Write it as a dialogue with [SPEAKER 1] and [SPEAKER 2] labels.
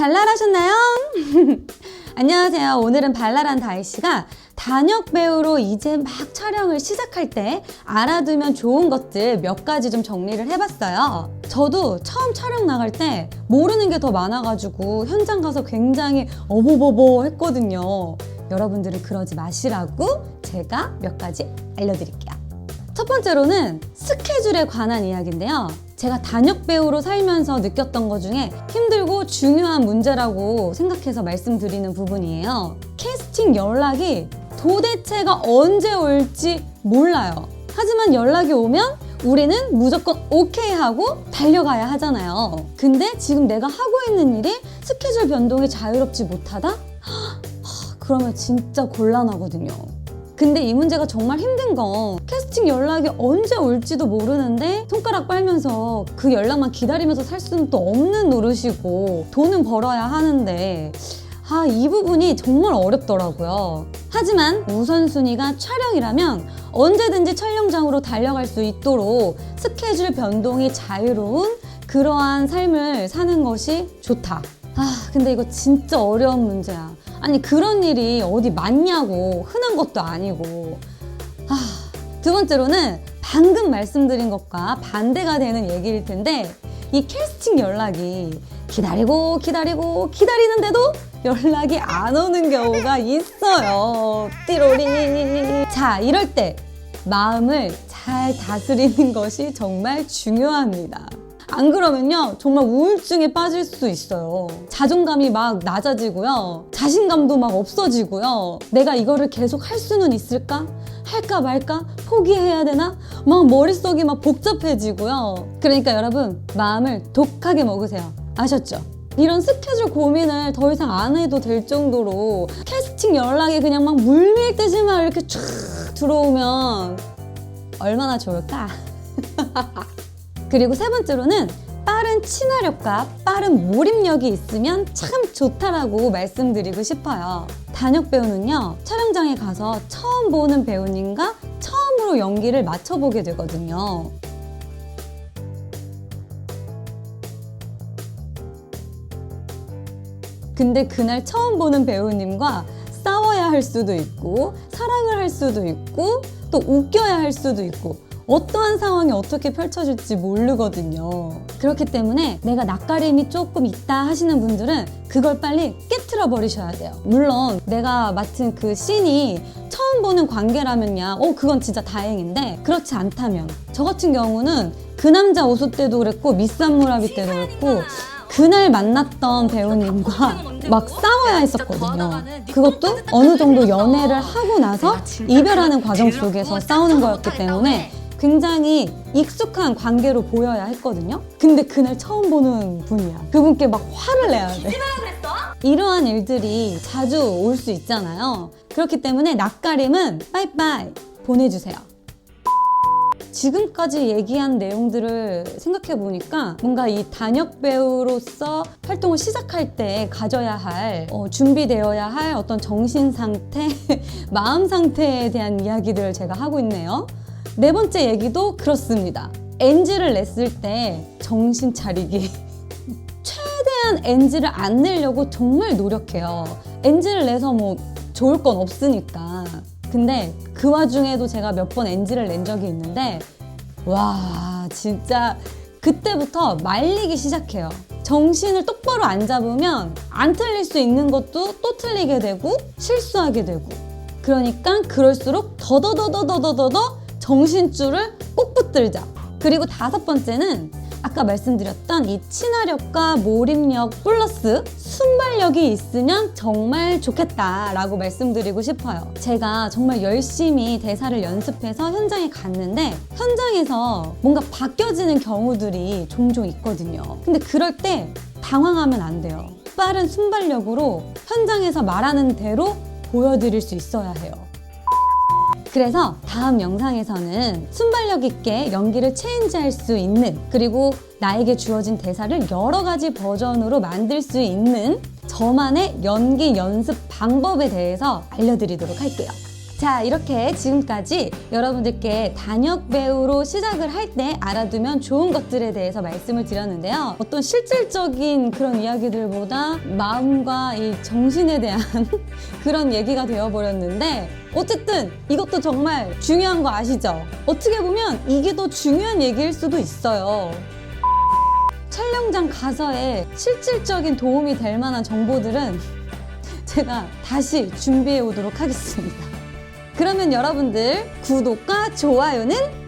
[SPEAKER 1] 발랄하셨나요? 안녕하세요. 오늘은 발랄한 다희씨가 단역 배우로 이제 막 촬영을 시작할 때 알아두면 좋은 것들 몇 가지 좀 정리를 해봤어요. 저도 처음 촬영 나갈 때 모르는 게 더 많아가지고 현장 가서 굉장히 어버버버 했거든요. 여러분들은 그러지 마시라고 제가 몇 가지 알려드릴게요. 첫 번째로는 스케줄에 관한 이야기인데요. 제가 단역 배우로 살면서 느꼈던 것 중에 힘들고 중요한 문제라고 생각해서 말씀드리는 부분이에요. 캐스팅 연락이 도대체가 언제 올지 몰라요. 하지만 연락이 오면 우리는 무조건 오케이 하고 달려가야 하잖아요. 근데 지금 내가 하고 있는 일이 스케줄 변동이 자유롭지 못하다? 그러면 진짜 곤란하거든요. 근데 이 문제가 정말 힘든 건 캐스팅 연락이 언제 올지도 모르는데 손가락 빨면서 그 연락만 기다리면서 살 수는 또 없는 노릇이고 돈은 벌어야 하는데 이 부분이 정말 어렵더라고요. 하지만 우선순위가 촬영이라면 언제든지 촬영장으로 달려갈 수 있도록 스케줄 변동이 자유로운 그러한 삶을 사는 것이 좋다. 근데 이거 진짜 어려운 문제야. 아니 그런 일이 어디 많냐고, 흔한 것도 아니고. 두 번째로는 방금 말씀드린 것과 반대가 되는 얘기일 텐데 이 캐스팅 연락이 기다리는데도 연락이 안 오는 경우가 있어요. 띠로리. 자, 이럴 때 마음을 잘 다스리는 것이 정말 중요합니다. 안 그러면요 정말 우울증에 빠질 수 있어요. 자존감이 막 낮아지고요, 자신감도 막 없어지고요, 내가 이거를 계속 할 수는 있을까? 할까 말까? 포기해야 되나? 막 머릿속이 막 복잡해지고요. 그러니까 여러분 마음을 독하게 먹으세요. 아셨죠? 이런 스케줄 고민을 더 이상 안 해도 될 정도로 캐스팅 연락이 그냥 막 물밀듯이 막 이렇게 쫙 들어오면 얼마나 좋을까? 그리고 세 번째로는 빠른 친화력과 빠른 몰입력이 있으면 참 좋다라고 말씀드리고 싶어요. 단역 배우는요, 촬영장에 가서 처음 보는 배우님과 처음으로 연기를 맞춰보게 되거든요. 근데 그날 처음 보는 배우님과 싸워야 할 수도 있고, 사랑을 할 수도 있고, 또 웃겨야 할 수도 있고, 어떠한 상황이 어떻게 펼쳐질지 모르거든요. 그렇기 때문에 내가 낯가림이 조금 있다 하시는 분들은 그걸 빨리 깨트려 버리셔야 돼요. 물론 내가 맡은 그 씬이 처음 보는 관계라면야 그건 진짜 다행인데, 그렇지 않다면 저 같은 경우는 그 남자 오수 때도 그랬고 미스한무라비 때도 그랬고 그날 만났던 배우님과 막 싸워야 했었거든요. 그것도 어느 정도 연애를 하고 나서 이별하는 과정 속에서 싸우는 거였기 때문에 굉장히 익숙한 관계로 보여야 했거든요. 근데 그날 처음 보는 분이야. 그분께 막 화를 내야 돼. 이러한 일들이 자주 올 수 있잖아요. 그렇기 때문에 낯가림은 빠이빠이 보내주세요. 지금까지 얘기한 내용들을 생각해 보니까 뭔가 이 단역 배우로서 활동을 시작할 때 가져야 할, 준비되어야 할 어떤 정신 상태, 마음 상태에 대한 이야기들을 제가 하고 있네요. 네 번째 얘기도 그렇습니다. NG를 냈을 때 정신 차리기. 최대한 NG를 안 내려고 정말 노력해요. NG를 내서 뭐 좋을 건 없으니까. 근데 그 와중에도 제가 몇 번 NG를 낸 적이 있는데 와, 진짜 그때부터 말리기 시작해요. 정신을 똑바로 안 잡으면 안 틀릴 수 있는 것도 또 틀리게 되고 실수하게 되고, 그러니까 그럴수록 더더더더더더더 정신줄을 꼭 붙들자. 그리고 다섯 번째는 아까 말씀드렸던 이 친화력과 몰입력 플러스 순발력이 있으면 정말 좋겠다라고 말씀드리고 싶어요. 제가 정말 열심히 대사를 연습해서 현장에 갔는데 현장에서 뭔가 바뀌어지는 경우들이 종종 있거든요. 근데 그럴 때 당황하면 안 돼요. 빠른 순발력으로 현장에서 말하는 대로 보여드릴 수 있어야 해요. 그래서 다음 영상에서는 순발력 있게 연기를 체인지할 수 있는, 그리고 나에게 주어진 대사를 여러 가지 버전으로 만들 수 있는 저만의 연기 연습 방법에 대해서 알려드리도록 할게요. 자, 이렇게 지금까지 여러분들께 단역 배우로 시작을 할 때 알아두면 좋은 것들에 대해서 말씀을 드렸는데요. 어떤 실질적인 그런 이야기들보다 마음과 이 정신에 대한 그런 얘기가 되어버렸는데, 어쨌든 이것도 정말 중요한 거 아시죠? 어떻게 보면 이게 더 중요한 얘기일 수도 있어요. 촬영장 가서의 실질적인 도움이 될 만한 정보들은 제가 다시 준비해 오도록 하겠습니다. 그러면 여러분들 구독과 좋아요는